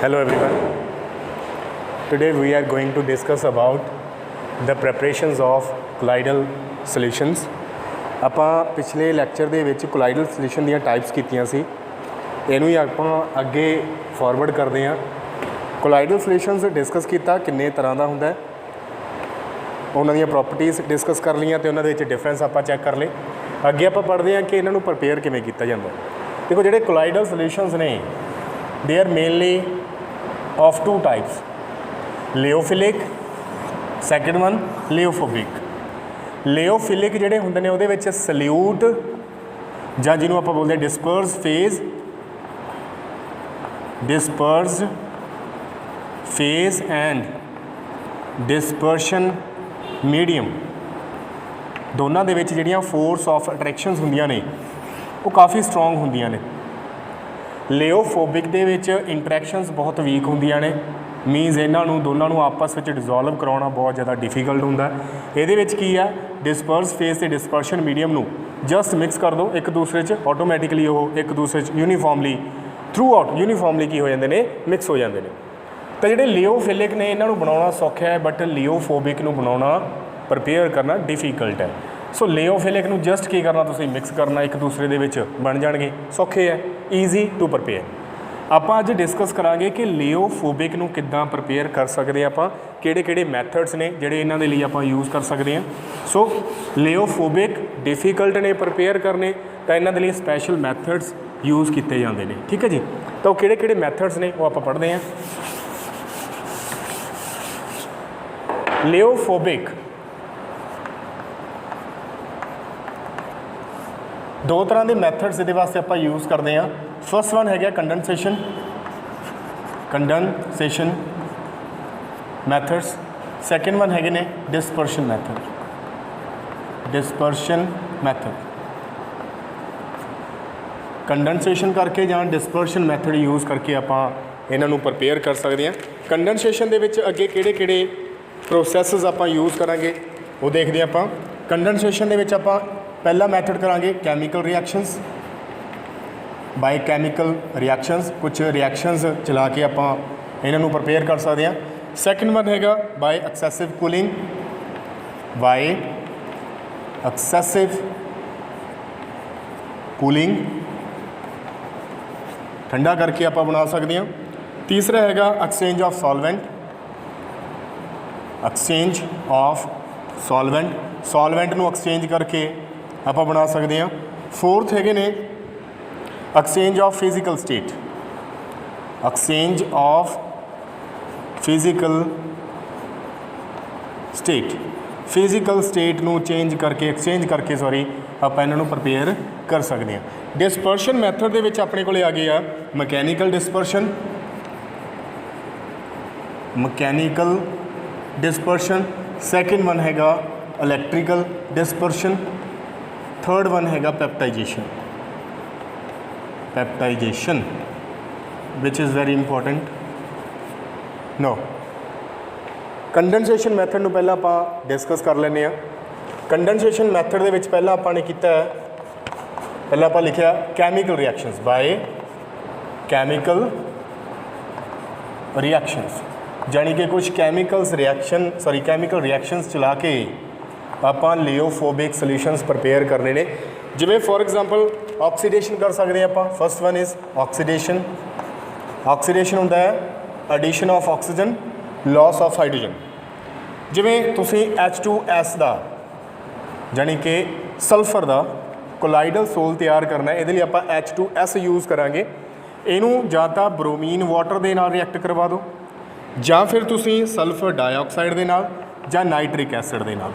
Hello everyone. Today we are going to discuss about the preparations of colloidal solutions. ਆਪਾਂ ਪਿਛਲੇ lecture ਦੇ ਵਿੱਚ ਕੋਲਾਈਡਲ solution ਦੀਆਂ types ਕੀਤੀਆਂ ਸੀ, ਇਹਨੂੰ ਹੀ ਆਪਾਂ ਅੱਗੇ ਫਾਰਵਰਡ ਕਰਦੇ ਹਾਂ। ਕੋਲਾਈਡਲ ਸੋਲੂਸ਼ਨਸ ਡਿਸਕਸ ਕੀਤਾ ਕਿੰਨੇ ਤਰ੍ਹਾਂ ਦਾ ਹੁੰਦਾ, ਉਹਨਾਂ ਦੀਆਂ ਪ੍ਰੋਪਰਟੀਜ਼ ਡਿਸਕਸ ਕਰ ਲਈਆਂ ਤੇ ਉਹਨਾਂ ਦੇ ਵਿੱਚ ਡਿਫਰੈਂਸ ਆਪਾਂ ਚੈੱਕ ਕਰ ਲਏ। ਅੱਗੇ ਆਪਾਂ ਪੜ੍ਹਦੇ ਹਾਂ ਕਿ ਇਹਨਾਂ ਨੂੰ ਪ੍ਰਪੇਅਰ ਕਿਵੇਂ ਕੀਤਾ ਜਾਂਦਾ। ਦੇਖੋ ਜਿਹੜੇ ਕੋਲਾਈਡਲ ਸੋਲੂਸ਼ਨਸ ਨੇ they are mainly of two types, lyophilic, second one lyophobic. Lyophilic ਜਿਹੜੇ ਹੁੰਦੇ ਨੇ ਉਹਦੇ ਵਿੱਚ ਸਲਿਊਟ ਜਾਂ ਜਿਹਨੂੰ ਆਪਾਂ ਬੋਲਦੇ disperse phase and dispersion medium, ਦੋਨਾਂ ਦੇ ਵਿੱਚ ਜਿਹੜੀਆਂ ਫੋਰਸ ਆਫ ਅਟਰੈਕਸ਼ਨਸ ਹੁੰਦੀਆਂ ਨੇ ਉਹ ਕਾਫੀ ਸਟਰੋਂਗ ਹੁੰਦੀਆਂ ਨੇ। ਲਿਓਫੋਬਿਕ ਦੇ ਵਿੱਚ ਇੰਟਰੈਕਸ਼ਨਸ ਬਹੁਤ ਵੀਕ ਹੁੰਦੀਆਂ ਨੇ, ਮੀਨਸ ਇਹਨਾਂ ਨੂੰ ਦੋਨਾਂ ਨੂੰ ਆਪਸ ਵਿੱਚ ਡਿਜ਼ੋਲਵ ਕਰਾਉਣਾ ਬਹੁਤ ਜ਼ਿਆਦਾ ਡਿਫੀਕਲਟ ਹੁੰਦਾ। ਇਹਦੇ ਵਿੱਚ ਕੀ ਆ, ਡਿਸਪਰਸ ਫੇਸ ਅਤੇ ਡਿਸਪਰਸ਼ਨ ਮੀਡੀਅਮ ਨੂੰ ਜਸਟ ਮਿਕਸ ਕਰ ਦਿਓ ਇੱਕ ਦੂਸਰੇ 'ਚ, ਆਟੋਮੈਟਿਕਲੀ ਉਹ ਇੱਕ ਦੂਸਰੇ 'ਚ ਯੂਨੀਫਾਰਮਲੀ ਥਰੂ ਆਊਟ ਯੂਨੀਫਾਰਮਲੀ ਕੀ ਹੋ ਜਾਂਦੇ ਨੇ, ਮਿਕਸ ਹੋ ਜਾਂਦੇ ਨੇ। ਤਾਂ ਜਿਹੜੇ ਲਿਓਫਿਲਿਕ ਨੇ ਇਹਨਾਂ ਨੂੰ ਬਣਾਉਣਾ ਸੌਖਾ ਹੈ, ਬਟ ਲਿਓਫੋਬਿਕ ਨੂੰ ਬਣਾਉਣਾ ਪ੍ਰਪੇਅਰ ਕਰਨਾ ਡਿਫੀਕਲਟ ਹੈ। ਸੋ ਲਿਓਫਿਲਿਕ ਨੂੰ ਜਸਟ ਕੀ ਕਰਨਾ, ਤੁਸੀਂ ਮਿਕਸ ਕਰਨਾ ਇੱਕ ਦੂਸਰੇ ਦੇ ਵਿੱਚ, ਬਣ ਜਾਣਗੇ, ਸੌਖੇ ਹੈ, ਈਜ਼ੀ ਟੂ ਪ੍ਰਪੇਅਰ। ਆਪਾਂ ਅੱਜ ਡਿਸਕਸ ਕਰਾਂਗੇ ਕਿ ਲਿਓਫੋਬਿਕ ਨੂੰ ਕਿੱਦਾਂ ਪ੍ਰਪੇਅਰ ਕਰ ਸਕਦੇ ਹਾਂ, ਆਪਾਂ ਕਿਹੜੇ ਮੈਥਡਸ ਨੇ ਜਿਹੜੇ ਇਹਨਾਂ ਦੇ ਲਈ ਆਪਾਂ ਯੂਜ਼ ਕਰ ਸਕਦੇ ਹਾਂ। ਸੋ ਲਿਓਫੋਬਿਕ ਡਿਫੀਕਲਟ ਨੇ ਪ੍ਰਪੇਅਰ ਕਰਨੇ, ਤਾਂ ਇਹਨਾਂ ਦੇ ਲਈ ਸਪੈਸ਼ਲ ਮੈਥਡਸ ਯੂਜ਼ ਕੀਤੇ ਜਾਂਦੇ ਨੇ, ਠੀਕ ਹੈ ਜੀ। ਤਾਂ ਉਹ ਕਿਹੜੇ ਮੈਥਡਸ ਨੇ ਉਹ ਆਪਾਂ ਪੜ੍ਹਦੇ ਹਾਂ। ਲਿਓਫੋਬਿਕ ਦੋ ਤਰ੍ਹਾਂ ਦੇ ਮੈਥਡਸ ਇਹਦੇ ਵਾਸਤੇ ਆਪਾਂ ਯੂਜ਼ ਕਰਦੇ ਹਾਂ। ਫਸਟ ਵਨ ਹੈਗਾ ਕੰਡੈਂਸੇਸ਼ਨ ਮੈਥਡਸ, ਸੈਕਿੰਡ ਵਨ ਹੈਗੇ ਨੇ ਡਿਸਪਰਸ਼ਨ ਮੈਥਡ। ਕੰਡੈਂਸੇਸ਼ਨ ਕਰਕੇ ਜਾਂ ਡਿਸਪਰਸ਼ਨ ਮੈਥਡ ਯੂਜ਼ ਕਰਕੇ ਆਪਾਂ ਇਹਨਾਂ ਨੂੰ ਪ੍ਰਪੇਅਰ ਕਰ ਸਕਦੇ ਹਾਂ। ਕੰਡੈਂਸੇਸ਼ਨ ਦੇ ਵਿੱਚ ਅੱਗੇ ਕਿਹੜੇ ਪ੍ਰੋਸੈਸਿਸ ਆਪਾਂ ਯੂਜ਼ ਕਰਾਂਗੇ ਉਹ ਦੇਖਦੇ ਹਾਂ ਆਪਾਂ। ਕੰਡੈਂਸੇਸ਼ਨ ਦੇ ਵਿੱਚ ਆਪਾਂ ਪਹਿਲਾ ਮੈਥਡ ਕਰਾਂਗੇ ਕੈਮੀਕਲ ਰਿਐਕਸ਼ਨਸ, ਬਾਈ ਕੈਮੀਕਲ ਰਿਐਕਸ਼ਨਸ, ਕੁਛ ਰਿਐਕਸ਼ਨਸ ਚਲਾ ਕੇ ਆਪਾਂ ਇਹਨਾਂ ਨੂੰ ਪ੍ਰਪੇਅਰ ਕਰ ਸਕਦੇ ਹਾਂ। ਸੈਕਿੰਡ ਵਨ ਹੈਗਾ ਬਾਈ ਐਕਸੈਸਿਵ ਕੂਲਿੰਗ, ਠੰਡਾ ਕਰਕੇ ਆਪਾਂ ਬਣਾ ਸਕਦੇ ਹਾਂ। ਤੀਸਰਾ ਹੈਗਾ ਐਕਸਚੇਂਜ ਆਫ ਸੋਲਵੈਂਟ ਨੂੰ ਐਕਸਚੇਂਜ ਕਰਕੇ ਆਪਾਂ ਬਣਾ ਸਕਦੇ ਹਾਂ। ਫੋਰਥ ਹੈਗੇ ਨੇ ਐਕਸਚੇਂਜ ਆਫ ਫਿਜ਼ੀਕਲ ਸਟੇਟ ਨੂੰ ਐਕਸਚੇਂਜ ਕਰਕੇ ਆਪਾਂ ਇਹਨਾਂ ਨੂੰ ਪ੍ਰਪੇਅਰ ਕਰ ਸਕਦੇ ਹਾਂ। ਡਿਸਪਰਸ਼ਨ ਮੈਥਡ ਦੇ ਵਿੱਚ ਆਪਣੇ ਕੋਲੇ ਆ ਗਏ ਆ ਮਕੈਨੀਕਲ ਡਿਸਪਰਸ਼ਨ, ਸੈਕਿੰਡ ਵਨ ਹੈਗਾ ਇਲੈਕਟ੍ਰੀਕਲ ਡਿਸਪਰਸ਼ਨ, ਥਰਡ ਵਨ ਹੈਗਾ peptization which is very important. Now condensation method ਨੂੰ ਪਹਿਲਾਂ ਆਪਾਂ ਡਿਸਕਸ ਕਰ ਲੈਂਦੇ ਹਾਂ। ਕੰਡੈਂਸੇਸ਼ਨ ਮੈਥਡ ਦੇ ਵਿੱਚ ਪਹਿਲਾਂ ਆਪਾਂ ਨੇ ਕੀਤਾ, ਪਹਿਲਾਂ ਆਪਾਂ ਲਿਖਿਆ chemical reactions by chemical reactions, ਜਾਣੀ ਕਿ ਕੁਛ ਕੈਮੀਕਲ ਰਿਐਕਸ਼ਨਸ ਚਲਾ ਕੇ ਆਪਾਂ ਲਿਓਫੋਬਿਕ ਸੋਲਿਊਸ਼ਨਸ ਪ੍ਰਪੇਅਰ ਕਰਨੇ ਨੇ। ਜਿਵੇਂ ਫੋਰ ਐਗਜ਼ਾਮਪਲ ਆਕਸੀਡੇਸ਼ਨ ਕਰ ਸਕਦੇ ਹਾਂ ਆਪਾਂ। ਫਸਟ ਵਨ ਇਜ਼ ਆਕਸੀਡੇਸ਼ਨ ਹੁੰਦਾ ਹੈ addition of oxygen, loss of hydrogen. ਜਿਵੇਂ ਤੁਸੀਂ H2S ਦਾ ਜਾਣੀ ਕਿ ਸਲਫਰ ਦਾ ਕੋਲਾਈਡਲ ਸੋਲ ਤਿਆਰ ਕਰਨਾ, ਇਹਦੇ ਲਈ ਆਪਾਂ H2S ਯੂਜ਼ ਕਰਾਂਗੇ। ਇਹਨੂੰ ਜਾਂ ਤਾਂ ਬਰੋਮੀਨ ਵਾਟਰ ਦੇ ਨਾਲ ਰਿਐਕਟ ਕਰਵਾ ਦਿਓ, ਜਾਂ ਫਿਰ ਤੁਸੀਂ ਸਲਫਰ ਡਾਈਆਕਸਾਈਡ ਦੇ ਨਾਲ, ਜਾਂ ਨਾਈਟ੍ਰਿਕ ਐਸਿਡ ਦੇ ਨਾਲ।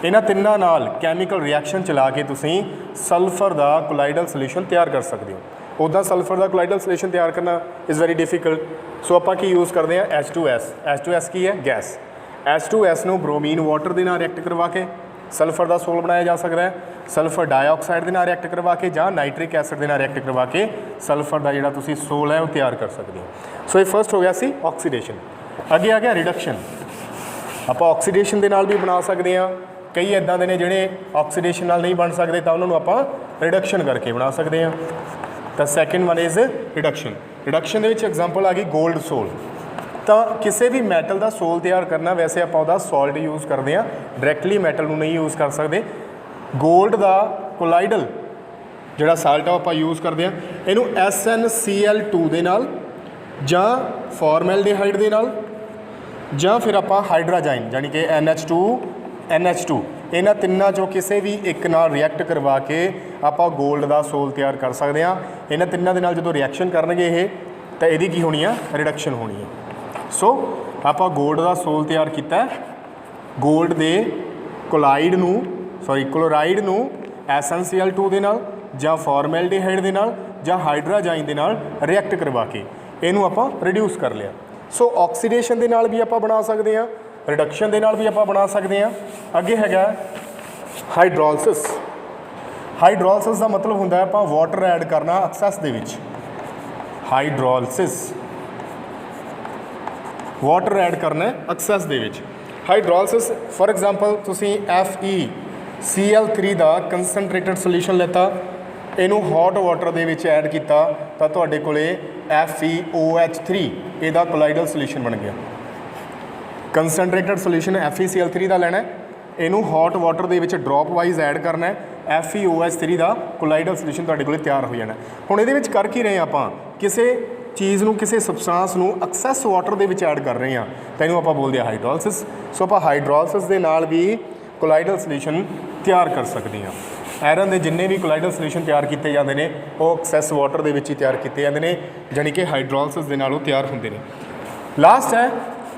ਇਹਨਾਂ ਤਿੰਨਾਂ ਨਾਲ ਕੈਮੀਕਲ ਰਿਐਕਸ਼ਨ ਚਲਾ ਕੇ ਤੁਸੀਂ ਸਲਫਰ ਦਾ ਕੋਲਾਈਡਲ ਸੋਲਿਊਸ਼ਨ ਤਿਆਰ ਕਰ ਸਕਦੇ ਹੋ। ਉੱਦਾਂ ਸਲਫਰ ਦਾ ਕੋਲਾਈਡਲ ਸੋਲਿਊਸ਼ਨ ਤਿਆਰ ਕਰਨਾ ਇਜ਼ ਵੈਰੀ ਡਿਫੀਕਲਟ। ਸੋ ਆਪਾਂ ਕੀ ਯੂਜ਼ ਕਰਦੇ ਹਾਂ, H2S ਕੀ ਹੈ, ਗੈਸ। H2S ਨੂੰ ਬਰੋਮੀਨ ਵਾਟਰ ਦੇ ਨਾਲ ਰਿਐਕਟ ਕਰਵਾ ਕੇ ਸਲਫਰ ਦਾ ਸੋਲ ਬਣਾਇਆ ਜਾ ਸਕਦਾ ਹੈ, ਸਲਫਰ ਡਾਈਆਕਸਾਈਡ ਦੇ ਨਾਲ ਰਿਐਕਟ ਕਰਵਾ ਕੇ, ਜਾਂ ਨਾਈਟ੍ਰਿਕ ਐਸਿਡ ਦੇ ਨਾਲ ਰਿਐਕਟ ਕਰਵਾ ਕੇ ਸਲਫਰ ਦਾ ਜਿਹੜਾ ਤੁਸੀਂ ਸੋਲ ਹੈ ਉਹ ਤਿਆਰ ਕਰ ਸਕਦੇ ਹੋ। ਸੋ ਇਹ ਫਸਟ ਹੋ ਗਿਆ ਸੀ ਆਕਸੀਡੇਸ਼ਨ। ਅੱਗੇ ਆ ਗਿਆ ਰਿਡਕਸ਼ਨ। ਆਪਾਂ ਆਕਸੀਡੇਸ਼ਨ ਦੇ ਨਾਲ ਵੀ ਬਣਾ ਸਕਦੇ ਹਾਂ, ਕਈ ਇੱਦਾਂ ਦੇ ਨੇ ਜਿਹੜੇ ਆਕਸੀਡੇਸ਼ਨ ਨਾਲ ਨਹੀਂ ਬਣ ਸਕਦੇ, ਤਾਂ ਉਹਨਾਂ ਨੂੰ ਆਪਾਂ ਰਿਡਕਸ਼ਨ ਕਰਕੇ ਬਣਾ ਸਕਦੇ ਹਾਂ। ਤਾਂ second one is reduction. Reduction ਦੇ ਵਿੱਚ ਐਗਜ਼ਾਮਪਲ ਆ ਗਈ 골ਡ ਸੋਲ। ਤਾਂ ਕਿਸੇ ਵੀ ਮੈਟਲ ਦਾ ਸੋਲ ਤਿਆਰ ਕਰਨਾ ਵੈਸੇ ਆਪਾਂ ਉਹਦਾ ਸਾਲਟ ਯੂਜ਼ ਕਰਦੇ ਹਾਂ, ਡਾਇਰੈਕਟਲੀ ਮੈਟਲ ਨੂੰ ਨਹੀਂ ਯੂਜ਼ ਕਰ ਸਕਦੇ। 골ਡ ਦਾ ਕੋਲਾਈਡਲ ਜਿਹੜਾ ਸਾਲਟ ਆ ਆਪਾਂ ਯੂਜ਼ ਕਰਦੇ ਹਾਂ, ਇਹਨੂੰ SnCl2 ਦੇ ਨਾਲ ਜਾਂ ਫਾਰਮੈਲਡੀਹਾਈਡ ਦੇ ਨਾਲ ਜਾਂ ਫਿਰ ਆਪਾਂ ਹਾਈਡਰਾਜਾਈਨ ਯਾਨੀ ਕਿ NH2 ਇਹਨਾਂ ਤਿੰਨਾਂ ਚੋਂ ਕਿਸੇ ਵੀ ਇੱਕ ਨਾਲ ਰਿਐਕਟ ਕਰਵਾ ਕੇ ਆਪਾਂ 골ਡ ਦਾ ਸੋਲ ਤਿਆਰ ਕਰ ਸਕਦੇ ਹਾਂ। ਇਹਨਾਂ ਤਿੰਨਾਂ ਦੇ ਨਾਲ ਜਦੋਂ ਰਿਐਕਸ਼ਨ ਕਰਨਗੇ ਇਹ, ਤਾਂ ਇਹਦੀ ਕੀ ਹੋਣੀ ਆ, ਰਿਡਕਸ਼ਨ ਹੋਣੀ ਹੈ। ਸੋ ਆਪਾਂ 골ਡ ਦਾ ਸੋਲ ਤਿਆਰ ਕੀਤਾ, 골ਡ ਦੇ ਕਲੋਰਾਈਡ ਨੂੰ SnCl2 ਦੇ ਨਾਲ ਜਾਂ ਫਾਰਮੈਲਡੀਹਾਈਡ ਦੇ ਨਾਲ ਜਾਂ ਹਾਈਡਰਾਜਾਈਨ ਦੇ ਨਾਲ ਰਿਐਕਟ ਕਰਵਾ ਕੇ ਇਹਨੂੰ ਆਪਾਂ ਰਿਡਿਊਸ ਕਰ ਲਿਆ। ਸੋ ਆਕਸੀਡੇਸ਼ਨ ਦੇ ਨਾਲ ਵੀ ਆਪਾਂ ਬਣਾ ਸਕਦੇ ਹਾਂ, ਰਿਡਕਸ਼ਨ ਦੇ ਨਾਲ ਵੀ ਆਪਾਂ ਬਣਾ ਸਕਦੇ ਹਾਂ। ਅੱਗੇ ਹੈਗਾ ਹਾਈਡਰੋਲਿਸਿਸ। ਹਾਈਡਰੋਲਿਸਿਸ ਦਾ ਮਤਲਬ ਹੁੰਦਾ ਹੈ ਆਪਾਂ ਵਾਟਰ ਐਡ ਕਰਨਾ ਐਕਸੈਸ ਦੇ ਵਿੱਚ। ਹਾਈਡਰੋਲਿਸਿਸ ਵਾਟਰ ਐਡ ਕਰਨਾ ਐਕਸੈਸ ਦੇ ਵਿੱਚ। ਹਾਈਡਰੋਲਿਸਿਸ ਫॉर ਐਗਜ਼ਾਮਪਲ ਤੁਸੀਂ FeCl3 ਦਾ ਕੰਸਨਟ੍ਰੇਟਡ ਸੋਲੂਸ਼ਨ ਲੈਤਾ, ਇਹਨੂੰ ਹੌਟ ਵਾਟਰ ਦੇ ਵਿੱਚ ਐਡ ਕੀਤਾ ਤਾਂ ਤੁਹਾਡੇ ਕੋਲੇ FeOH3 ਇਹਦਾ ਕੋਲਾਈਡਲ ਸੋਲੂਸ਼ਨ ਬਣ ਗਿਆ। ਕੰਸਨਟ੍ਰੇਟਡ ਸੋਲੂਸ਼ਨ FeCl3 ਦਾ ਲੈਣਾ, ਇਹਨੂੰ ਹੌਟ ਵਾਟਰ ਦੇ ਵਿੱਚ ਡ੍ਰੌਪ ਵਾਈਜ਼ ਐਡ ਕਰਨਾ ਹੈ, FeOH3 ਦਾ ਕੋਲਾਈਡਲ ਸੋਲੂਸ਼ਨ ਤੁਹਾਡੇ ਕੋਲੇ ਤਿਆਰ ਹੋ ਜਾਣਾ। ਹੁਣ ਇਹਦੇ ਵਿੱਚ ਕਰ ਕੀ ਰਹੇ ਆਪਾਂ, ਕਿਸੇ ਚੀਜ਼ ਨੂੰ, ਕਿਸੇ ਸਬਸਟੈਂਸ ਨੂੰ ਐਕਸੈਸ ਵਾਟਰ ਦੇ ਵਿੱਚ ਐਡ ਕਰ ਰਹੇ ਹਾਂ, ਤਾਂ ਇਹਨੂੰ ਆਪਾਂ ਬੋਲਦੇ ਹਾਂ ਹਾਈਡਰੋਲਿਸਿਸ। ਸੋ ਆਪਾਂ ਹਾਈਡਰੋਲਿਸਿਸ ਦੇ ਨਾਲ ਵੀ ਕੋਲਾਈਡਲ ਸੋਲੂਸ਼ਨ ਤਿਆਰ ਕਰ ਸਕਦੇ ਹਾਂ। ਆਇਰਨ ਦੇ ਜਿੰਨੇ ਵੀ ਕੋਲਾਈਡਲ ਸੋਲੂਸ਼ਨ ਤਿਆਰ ਕੀਤੇ ਜਾਂਦੇ ਨੇ ਉਹ ਐਕਸੈਸ ਵਾਟਰ ਦੇ ਵਿੱਚ ਹੀ ਤਿਆਰ ਕੀਤੇ ਜਾਂਦੇ ਨੇ, ਜਾਣੀ ਕਿ ਹਾਈਡਰੋਲਿਸਿਸ ਦੇ ਨਾਲ ਉਹ ਤਿਆਰ ਹੁੰਦੇ ਨੇ। ਲਾਸਟ ਹੈ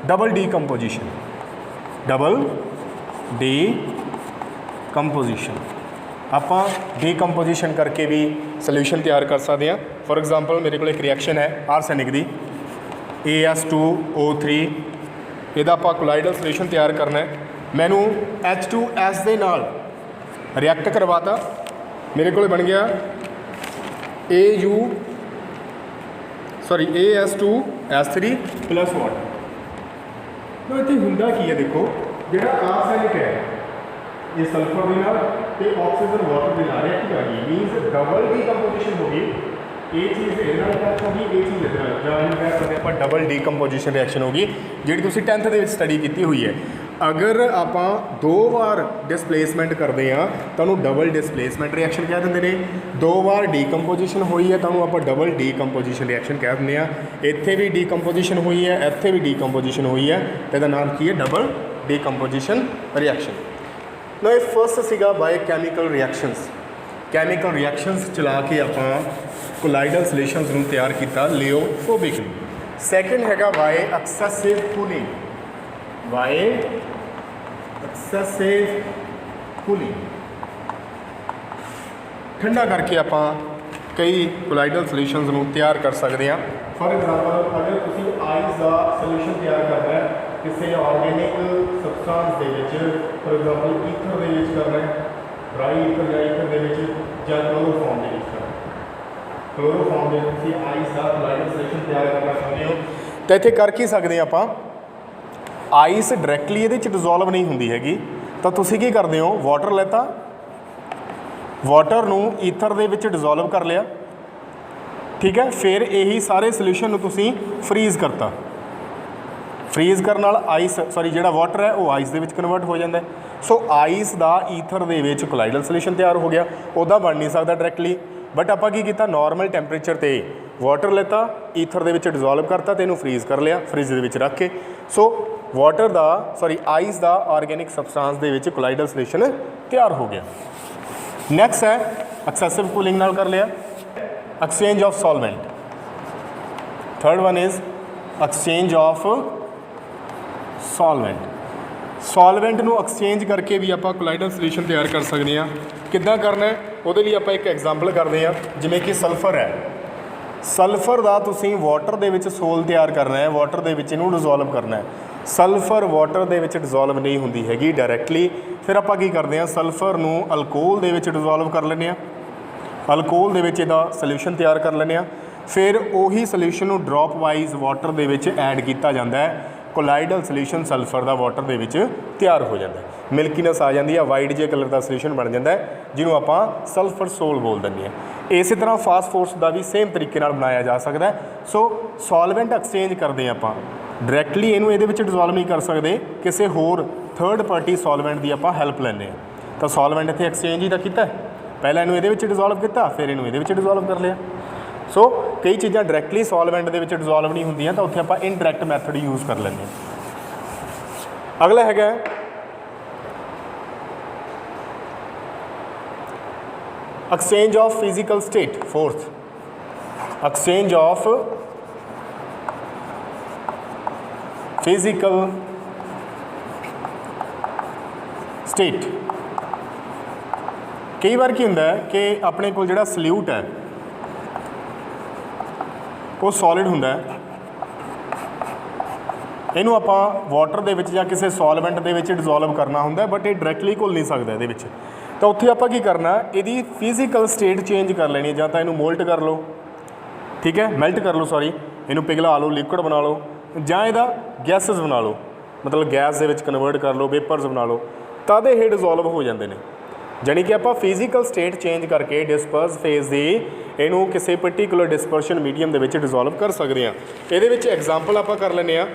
ਡਬਲ ਡੀਕੰਪੋਜੀਸ਼ਨ। ਡਬਲ ਡੀਕੰਪੋਜੀਸ਼ਨ ਆਪਾਂ ਡੀਕੰਪੋਜੀਸ਼ਨ ਕਰਕੇ ਵੀ ਸੋਲੂਸ਼ਨ ਤਿਆਰ ਕਰ ਸਕਦੇ ਹਾਂ। ਫॉर ਐਗਜ਼ਾਮਪਲ ਮੇਰੇ ਕੋਲ ਇੱਕ ਰਿਐਕਸ਼ਨ ਹੈ ਆਰਸੈਨਿਕ ਦੀ, AS2O3, ਇਹਦਾ ਆਪਾਂ ਕੋਲਾਈਡਲ ਸੋਲੂਸ਼ਨ ਤਿਆਰ ਕਰਨਾ ਹੈ। ਮੈਨੂੰ H2S ਦੇ ਨਾਲ ਰਿਐਕਟ ਕਰਵਾਤਾ, ਮੇਰੇ ਕੋਲ ਬਣ ਗਿਆ AS2S3 ਪਲੱਸ ਵਾਟਰ। ਤਾਂ ਇੱਥੇ ਹੁੰਦਾ ਕੀ ਹੈ, ਦੇਖੋ ਜਿਹੜਾ ਆਰਸੈਨਿਕ ਹੈ ਇਹ ਸਲਫਰ ਦੇ ਨਾਲ ਤੇ ਆਕਸੀਜਨ ਵਾਟਰ ਦੇ ਨਾਲ ਰਿਐਕਟ ਕਰ ਗਈ, ਮੀਨਸ ਡਬਲ ਡੀਕੰਪੋਜੀਸ਼ਨ ਹੋ ਗਈ। ਇਹ ਚੀਜ਼ ਇਹਦੇ ਨਾਲ ਅਟੈਚ ਹੋ ਗਈ, ਇਹ ਚੀਜ਼ ਇਹਦੇ ਨਾਲ, ਜਾਂ ਇਹਨੂੰ ਕਹਿ ਸਕਦੇ ਆਪਾਂ ਡਬਲ ਡੀਕੰਪੋਜੀਸ਼ਨ ਰਿਐਕਸ਼ਨ ਹੋ ਗਈ, ਜਿਹੜੀ ਤੁਸੀਂ 10th ਦੇ ਵਿੱਚ ਸਟੱਡੀ ਕੀਤੀ ਹੋਈ ਹੈ। ਅਗਰ ਆਪਾਂ 2 ਵਾਰ ਡਿਸਪਲੇਸਮੈਂਟ ਕਰਦੇ ਹਾਂ ਤਾਂ ਉਹਨੂੰ ਡਬਲ ਡਿਸਪਲੇਸਮੈਂਟ ਰਿਐਕਸ਼ਨ ਕਹਿ ਦਿੰਦੇ ਨੇ। 2 ਵਾਰ ਡੀਕੰਪੋਜੀਸ਼ਨ ਹੋਈ ਹੈ ਤਾਂ ਉਹਨੂੰ ਆਪਾਂ ਡਬਲ ਡੀਕੰਪੋਜੀਸ਼ਨ ਰਿਐਕਸ਼ਨ ਕਹਿ ਦਿੰਦੇ ਹਾਂ। ਇੱਥੇ ਵੀ ਡੀਕੰਪੋਜੀਸ਼ਨ ਹੋਈ ਹੈ, ਇੱਥੇ ਵੀ ਡੀਕੰਪੋਜੀਸ਼ਨ ਹੋਈ ਹੈ, ਤੇ ਇਹਦਾ ਨਾਮ ਕੀ ਹੈ, ਡਬਲ ਡੀਕੰਪੋਜੀਸ਼ਨ ਰਿਐਕਸ਼ਨ। ਨਾ ਇਹ ਫਸਟ ਸੀਗਾ by chemical reactions. Chemical reactions ਚਲਾ ਕੇ ਆਪਾਂ ਕੋਲਾਈਡਲ ਸੋਲੂਸ਼ਨਸ ਨੂੰ ਤਿਆਰ ਕੀਤਾ ਲਿਓਫੋਬਿਕਲੀ। ਸੈਕਿੰਡ ਹੈਗਾ by excessive cooling. By excessive cooling, ਠੰਡਾ ਕਰਕੇ ਆਪਾਂ ਕਈ ਕੋਲਾਈਡਲ ਸੋਲੂਸ਼ਨਸ ਨੂੰ ਤਿਆਰ ਕਰ ਸਕਦੇ ਹਾਂ। ਫॉर ਐਗਜ਼ਾਮਪਲ ਅਗਰ ਤੁਸੀਂ ਆਈਸ ਦਾ ਸੋਲੂਸ਼ਨ ਤਿਆਰ ਕਰਨਾ ਹੈ ਕਿਸੇ ਆਰਗੈਨਿਕ ਸਬਸਟੈਂਸ ਦੇ ਵਿੱਚ, ਫॉर ਐਗਜ਼ਾਮਪਲ ਈਥਰ ਦੇ ਵਿੱਚ ਕਰਨਾ ਹੈ, ਡਰਾਈ ਈਥਰ ਜਾਂ ਈਥਰ ਦੇ ਵਿੱਚ, ਜਾਂ ਕਲੋਰੋਫਾਰਮ ਦੇ ਵਿੱਚ ਕਰਨਾ ਹੈ। ਕਲੋਰੋਫਾਰਮ ਦੇ ਵਿੱਚ ਤੁਸੀਂ ਆਈਸ ਦਾ ਕੋਲਾਈਡਲ ਸੋਲੂਸ਼ਨ ਤਿਆਰ ਕਰਨਾ ਚਾਹੁੰਦੇ ਹੋ ਤਾਂ ਇੱਥੇ ਕਰ ਕੀ ਸਕਦੇ ਆਪਾਂ, ਆਈਸ ਡਾਇਰੈਕਟਲੀ ਇਹਦੇ ਵਿੱਚ ਡਿਜ਼ੋਲਵ ਨਹੀਂ ਹੁੰਦੀ ਹੈਗੀ, ਤਾਂ ਤੁਸੀਂ ਕੀ ਕਰਦੇ ਹੋ, ਵਾਟਰ ਲੈਤਾ, ਵਾਟਰ ਨੂੰ ਈਥਰ ਦੇ ਵਿੱਚ ਡਿਜ਼ੋਲਵ ਕਰ ਲਿਆ, ਠੀਕ ਹੈ। ਫਿਰ ਇਹੀ ਸਾਰੇ ਸੋਲੂਸ਼ਨ ਨੂੰ ਤੁਸੀਂ ਫਰੀਜ਼ ਕਰਤਾ। ਫਰੀਜ਼ ਕਰਨ ਨਾਲ ਆਈਸ ਜਿਹੜਾ ਵਾਟਰ ਹੈ ਉਹ ਆਈਸ ਦੇ ਵਿੱਚ ਕਨਵਰਟ ਹੋ ਜਾਂਦਾ ਹੈ। ਸੋ ਆਈਸ ਦਾ ਈਥਰ ਦੇ ਵਿੱਚ ਕੋਲਾਈਡਲ ਸੋਲੂਸ਼ਨ ਤਿਆਰ ਹੋ ਗਿਆ। ਉਹਦਾ ਬਣ ਨਹੀਂ ਸਕਦਾ ਡਾਇਰੈਕਟਲੀ, ਬਟ ਆਪਾਂ ਕੀ ਕੀਤਾ, ਨਾਰਮਲ ਟੈਂਪਰੇਚਰ 'ਤੇ ਵਾਟਰ ਲੈਤਾ, ਈਥਰ ਦੇ ਵਿੱਚ ਡਿਜ਼ੋਲਵ ਕਰਤਾ ਤੇ ਇਹਨੂੰ ਫਰੀਜ਼ ਕਰ ਲਿਆ, ਫਰਿੱਜ ਦੇ ਵਿੱਚ ਰੱਖ ਕੇ। ਸੋ ਆਈਸ ਦਾ ਆਰਗੈਨਿਕ ਸਬਸਟੈਂਸ ਦੇ ਵਿੱਚ ਕੋਲਾਈਡਲ ਸੋਲੂਸ਼ਨ ਤਿਆਰ ਹੋ ਗਿਆ। ਨੈਕਸਟ ਹੈ ਐਕਸੈਸਿਵ ਕੂਲਿੰਗ ਨਾਲ ਕਰ ਲਿਆ, exchange of solvent. Third one is exchange of solvent. Solvent ਨੂੰ ਐਕਸਚੇਂਜ ਕਰਕੇ ਵੀ ਆਪਾਂ ਕੋਲਾਈਡਲ ਸੋਲੂਸ਼ਨ ਤਿਆਰ ਕਰ ਸਕਦੇ ਹਾਂ। ਕਿੱਦਾਂ ਕਰਨਾ ਹੈ, ਉਹਦੇ ਲਈ ਆਪਾਂ ਇੱਕ ਐਗਜ਼ਾਮਪਲ ਕਰਦੇ ਹਾਂ। ਜਿਵੇਂ ਕਿ ਸਲਫਰ ਹੈ, ਸਲਫਰ ਦਾ ਤੁਸੀਂ ਵਾਟਰ ਦੇ ਵਿੱਚ ਸੋਲ ਤਿਆਰ ਕਰਨਾ ਹੈ, ਵਾਟਰ ਦੇ ਵਿੱਚ ਇਹਨੂੰ ਡਿਜ਼ੋਲਵ ਕਰਨਾ ਹੈ। ਸਲਫਰ ਵਾਟਰ ਦੇ ਵਿੱਚ ਡਿਜ਼ੋਲਵ ਨਹੀਂ ਹੁੰਦੀ ਹੈਗੀ ਡਾਇਰੈਕਟਲੀ। ਫਿਰ ਆਪਾਂ ਕੀ ਕਰਦੇ ਹਾਂ, ਸਲਫਰ ਨੂੰ ਅਲਕੋਹਲ ਦੇ ਵਿੱਚ ਡਿਜ਼ੋਲਵ ਕਰ ਲੈਂਦੇ ਹਾਂ, ਅਲਕੋਹਲ ਦੇ ਵਿੱਚ ਇਹਦਾ ਸੋਲੂਸ਼ਨ ਤਿਆਰ ਕਰ ਲੈਂਦੇ ਹਾਂ। ਫਿਰ ਉਹੀ ਸੋਲੂਸ਼ਨ ਨੂੰ ਡ੍ਰੌਪ ਵਾਈਜ਼ ਵਾਟਰ ਦੇ ਵਿੱਚ ਐਡ ਕੀਤਾ ਜਾਂਦਾ ਹੈ, ਕੋਲਾਈਡਲ ਸੋਲੂਸ਼ਨ ਸਲਫਰ ਦਾ ਵਾਟਰ ਦੇ ਵਿੱਚ ਤਿਆਰ ਹੋ ਜਾਂਦਾ ਹੈ। ਮਿਲਕੀਨੈਸ ਆ ਜਾਂਦੀ ਹੈ, ਵਾਈਟ ਜਿਹੇ ਕਲਰ ਦਾ ਸੋਲੂਸ਼ਨ ਬਣ ਜਾਂਦਾ ਹੈ, ਜਿਹਨੂੰ ਆਪਾਂ ਸਲਫਰ ਸੋਲ ਬੋਲ ਦਿੰਦੇ ਹਾਂ। इस तरह फास्फोरस का भी सेम तरीके नाल बनाया जा सकता है। सो सॉल्वेंट एक्सचेंज करते हैं आप डायरैक्टली इनू ये डिजोल्व नहीं कर सकते, किसी होर थर्ड पार्टी सॉल्वेंट की आप हैल्प लैंदे हैं। तो सॉल्वेंट इत्थे एक्सचेंज ही तो किया, पहले इनू ये डिजोल्व किया, फिर इनू ये डिजोल्व कर लिया। सो कई चीज़ां डायरैक्टली सॉल्वेंट के डिजोल्व नहीं होंदियां, तो उत्थे आपां इनडायरैक्ट मैथड यूज़ कर लैंदे हैं। अगला हैगा exchange of physical state. Fourth, exchange of physical state. कई बार की होंदा है कि अपने कोल जिहड़ा सल्यूट है वो सॉलिड होंदा है, इनू आपां वाटर दे विच जां किसी सॉल्वेंट दे विच डिजोल्व करना होंदा है, बट ये डायरैक्टली घुल नहीं सकदा इहदे विच। तो उत्थे आपां की करना, इहदी फिजिकल स्टेट चेंज कर लेनी है, जां तां इनू मोल्ट कर लो, ठीक है, मेल्ट कर लो, सॉरी, इनू पिघला लो, लिक्विड बना लो, जां इहदा गैसेस बना लो, मतलब गैस दे विच कन्वर्ट कर लो, वेपर्स बना लो, तद ये डिजोल्व हो जाते हैं। जानी कि आप फिजिकल स्टेट चेंज करके डिस्पर्स फेज की इनू किसी पर्टिकुलर डिस्पर्शन मीडियम के डिजोल्व कर सकते हैं। ये एग्जाम्पल आप कर लें,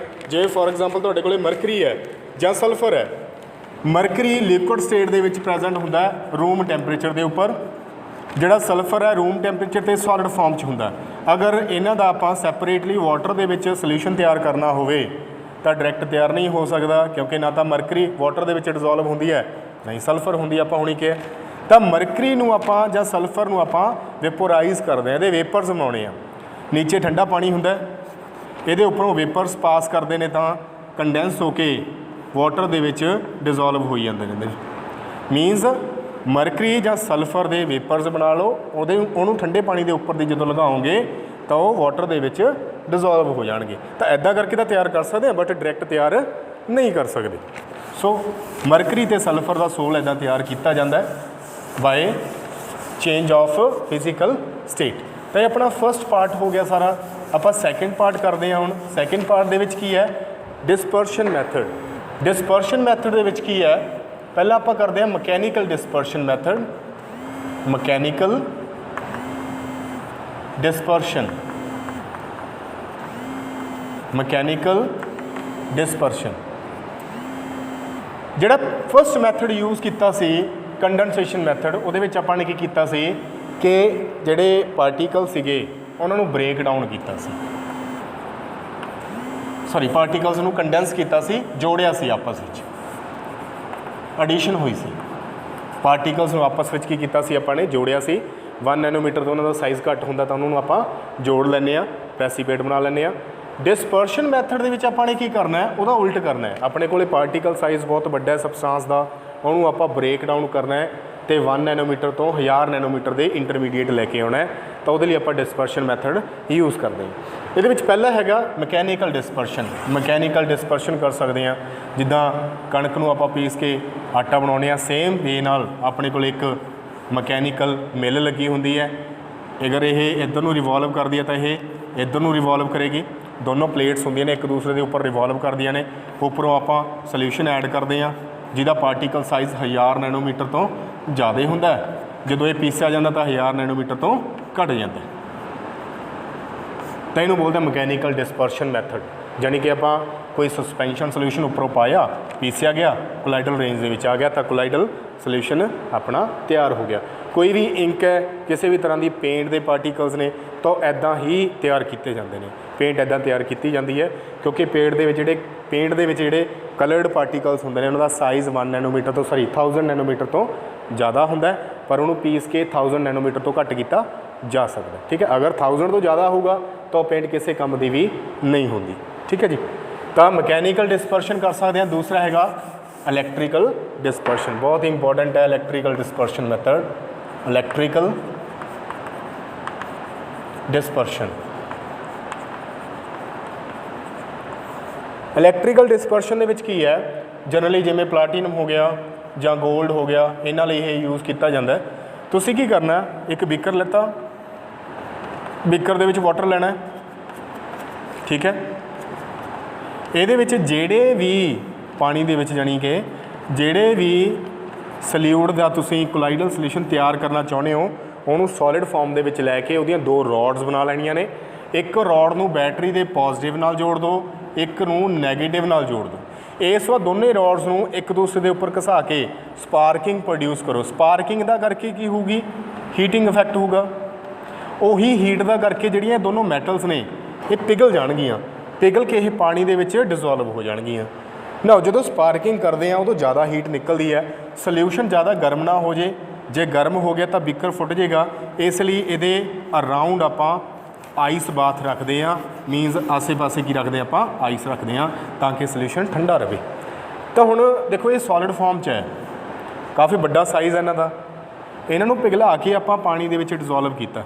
जे फॉर एग्जाम्पल तुहाडे कोले मरकरी है ਜਾਂ सल्फर है। मरकरी लिक्विड स्टेट के प्रेजेंट होंदा रूम टैंपरेचर के उपर, जिहड़ा सल्फर है रूम टैंपरेचर ते सॉलिड फॉर्म च होंदा। अगर इन्हां दा आपां सैपरेटली वाटर दे विच सल्यूशन तैयार करना होवे तो डायरैक्ट तैयार नहीं हो सकता, क्योंकि ना तो मरकरी वाटर दे विच डिजोल्व होंदी है, नहीं सल्फर होंदी आपां हुणी कि तो मरकरी नूं आपां जां सल्फर नूं आपां वेपोराइज करदे हैं, इहदे वेपर्स बनाउणे आ। नीचे ठंडा पानी हुंदा, इहदे उपरों वेपर्स पास करते हैं तो कंडेंस होके वाटर दे विच डिजोल्व हो जाते हैं। मीनस मरकरी जां सल्फर के वेपर्स बना लो, उहनूं ठंडे पानी के उपर जो लगाओगे तो वह वाटर दे विच डिजोल्व हो जाएंगे। तो ऐदा करके तो तैयार कर सकते हैं, बट डायरैक्ट तैयार नहीं कर सकते। सो मरकरी ते सल्फर का सोल ऐदा तैयार किया जाता है by change of physical state. तो ये अपना फर्स्ट पार्ट हो गया सारा। आप सैकेंड पार्ट करते हैं। हुण सैकेंड पार्ट दे विच की है dispersion method. Dispersion method they which की है, पहला आप करते हैं mechanical dispersion method. Mechanical dispersion, mechanical dispersion जिहड़ा फर्स्ट मैथड यूज़ किया सी कंडेंसेशन मैथड, उहदे विच आपां ने की कीता सी कि जिहड़े पार्टिकल सीगे उन्हां नूं ब्रेक डाउन कीता सी, सॉरी पार्टिकल्स नूं कंडेंस कीता सी, जोड़िया सी आपस विच, एडिशन हुई सी। पार्टिकल्स नूं आपस विच की कीता सी आपां ने जोड़िया सी। 1 नैनोमीटर तो उन्होंने साइज़ घट होंदा तो उन्होंने आप जोड़ लैंदे आ, प्रेसीपेट बना लैंदे आ। डिस्पर्शन मैथड दे विच आपां ने की करना है, उहदा उल्ट करना है। अपने कोले पार्टिकल साइज़ बहुत वड्डा है सबसटांस का, उन्होंने आप ब्रेक डाउन करना है तो 1 नैनोमीटर तो 1000 नैनोमीटर के इंटरमीडिएट लैके आना है, तो वो आप डिस्पर्शन मैथड यूज़ करते हैं। ये पहला हैगा मकैनिकल डिस्पर्शन। मकैनिकल डिस्पर्शन कर सकते हैं, जिद्दां कणक नूं आपां पीस के आटा बनाउने आ, सेम वे नाल अपने कोल एक मकैनिकल मिल लगी होंदी है। अगर ये इधर नूं रिवॉल्व करती है तो ये इधर नूं रिवॉल्व करेगी। दोनों प्लेट्स होंदियां ने एक दूसरे के उपर रिवॉल्व करदियां ने। उपरों आपां सल्यूशन ऐड करते हैं जिहदा पार्टिकल साइज़ 1000 नैनोमीटर तो ज़्यादा हुंदा है, जदों ये पीसिया जाता तो 1000 नैनोमीटर तो घट जाता है। तो इहनूं बोलते हैं मकैनिकल डिस्पर्शन मैथड। यानी कि आपां कोई सस्पेंशन सल्यूशन उपरों पाया, पीसिया गया, कोलाइडल रेंज के आ गया तो कोलाइडल सल्यूशन अपना तैयार हो गया। कोई भी इंक है, किसी भी तरह की पेंट के पार्टिकल्स ने, तो ऐदा ही तैयार किए जाते हैं। पेंट ऐदा तैयार की जाती है क्योंकि पेंट के जिहड़े कलर्ड पार्टिकल्स होंदे ने उन्हां दा साइज़ 1 नैनोमीटर तो 1000 नैनोमीटर तो ज़्यादा होंदा है, पर उन्होंने पीस के 1000 नैनोमीटर तो घट किया जा सकता है। ठीक है, अगर 1000 तो ज़्यादा होगा तो पेंट किसी काम की भी नहीं होंदी। ठीक है जी, तो मकैनिकल डिस्पर्शन कर सकते हैं। दूसरा हैगा इलैक्ट्रिकल डिस्पर्शन, बहुत ही इंपॉर्टेंट है electrical dispersion method. Electrical dispersion, electrical dispersion दे विच की है, जनरली जिमें प्लाटीनम हो गया ਜਾਂ गोल्ड हो गया, इन्हां लई ये यूज़ किया जाता है। तुसीं की करना, एक बीकर लेता, बीकर दे विच वाटर लेना है, ठीक है, ਇਹਦੇ ਵਿੱਚ ਜਿਹੜੇ ਵੀ ਪਾਣੀ ਦੇ ਵਿੱਚ ਜਾਣੀ ਕਿ ਜਿਹੜੇ ਵੀ ਸਲਿਊਡ ਦਾ ਤੁਸੀਂ ਕੋਲਾਈਡਲ ਸੋਲੂਸ਼ਨ ਤਿਆਰ ਕਰਨਾ ਚਾਹੁੰਦੇ ਹੋ ਉਹਨੂੰ ਸੋਲਿਡ ਫਾਰਮ ਦੇ ਵਿੱਚ ਲੈ ਕੇ ਉਹਦੀਆਂ ਦੋ ਰੋਡਸ ਬਣਾ ਲੈਣੀਆਂ ਨੇ। ਇੱਕ ਰੋਡ ਨੂੰ ਬੈਟਰੀ ਦੇ ਪੋਜ਼ਿਟਿਵ ਨਾਲ ਜੋੜ ਦਿਓ, ਇੱਕ ਨੂੰ ਨੈਗੇਟਿਵ ਨਾਲ ਜੋੜ ਦਿਓ। ਇਸ ਵਾਰ ਦੋਨੇ ਰੋਡਸ ਨੂੰ ਇੱਕ ਦੂਸਰੇ ਦੇ ਉੱਪਰ ਘਸਾ ਕੇ ਸਪਾਰਕਿੰਗ ਪ੍ਰੋਡਿਊਸ ਕਰੋ। ਸਪਾਰਕਿੰਗ ਦਾ ਕਰਕੇ ਕੀ ਹੋਊਗੀ, ਹੀਟਿੰਗ ਇਫੈਕਟ ਹੋਊਗਾ। ਉਹੀ ਹੀਟ ਦਾ ਕਰਕੇ ਜਿਹੜੀਆਂ ਦੋਨੋਂ ਮੈਟਲਸ ਨੇ ਇਹ ਪਿਘਲ ਜਾਣਗੀਆਂ, ਪਿਘਲ ਕੇ ਇਹ ਪਾਣੀ ਦੇ ਵਿੱਚ ਡਿਸੋਲਵ ਹੋ ਜਾਣਗੀਆਂ। ਨਾ ਜਦੋਂ ਸਪਾਰਕਿੰਗ ਕਰਦੇ ਆ ਉਦੋਂ ਜ਼ਿਆਦਾ ਹੀਟ ਨਿਕਲਦੀ ਹੈ, ਸੋਲਿਊਸ਼ਨ ਜ਼ਿਆਦਾ ਗਰਮ ਨਾ ਹੋ ਜੇ ਗਰਮ ਹੋ ਗਿਆ ਤਾਂ ਬੀਕਰ ਫੁੱਟ ਜਾਏਗਾ। ਇਸ ਲਈ ਇਹਦੇ ਅਰਾਊਂਡ ਆਪਾਂ ਆਈਸ ਬਾਥ ਰੱਖਦੇ ਹਾਂ, ਮੀਨਸ ਆਸੇ ਪਾਸੇ ਕੀ ਰੱਖਦੇ ਆਪਾਂ, ਆਈਸ ਰੱਖਦੇ ਹਾਂ ਤਾਂ ਕਿ ਸੋਲਿਊਸ਼ਨ ਠੰਡਾ ਰਹੇ। ਤਾਂ ਹੁਣ ਦੇਖੋ ਇਹ ਸੋਲਿਡ ਫਾਰਮ 'ਚ ਹੈ, ਕਾਫੀ ਵੱਡਾ ਸਾਈਜ਼ ਹੈ ਇਹਨਾਂ ਦਾ। ਇਹਨਾਂ ਨੂੰ ਪਿਘਲਾ ਕੇ ਆਪਾਂ ਪਾਣੀ ਦੇ ਵਿੱਚ ਡਿਸੋਲਵ ਕੀਤਾ